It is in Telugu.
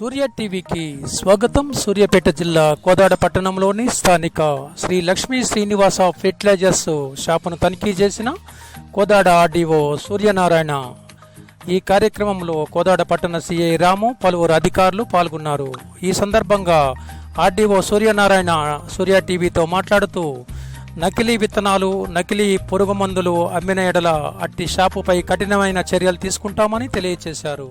సూర్య టీవీకి స్వాగతం. సూర్యాపేట జిల్లా కోదాడ పట్టణంలోని స్థానిక శ్రీ లక్ష్మీ శ్రీనివాస ఫెర్టిలైజర్స్ షాపును తనిఖీ చేసిన కోదాడ ఆర్డీఓ సూర్యనారాయణ. ఈ కార్యక్రమంలో కోదాడ పట్టణ సిఐ రాము, పలువురు అధికారులు పాల్గొన్నారు. ఈ సందర్భంగా ఆర్డీఓ సూర్యనారాయణ సూర్య టీవీతో మాట్లాడుతూ నకిలీ విత్తనాలు, నకిలీ పురుగు మందులు అమ్మిన ఎడల అట్టి షాపుపై కఠినమైన చర్యలు తీసుకుంటామని తెలియజేశారు.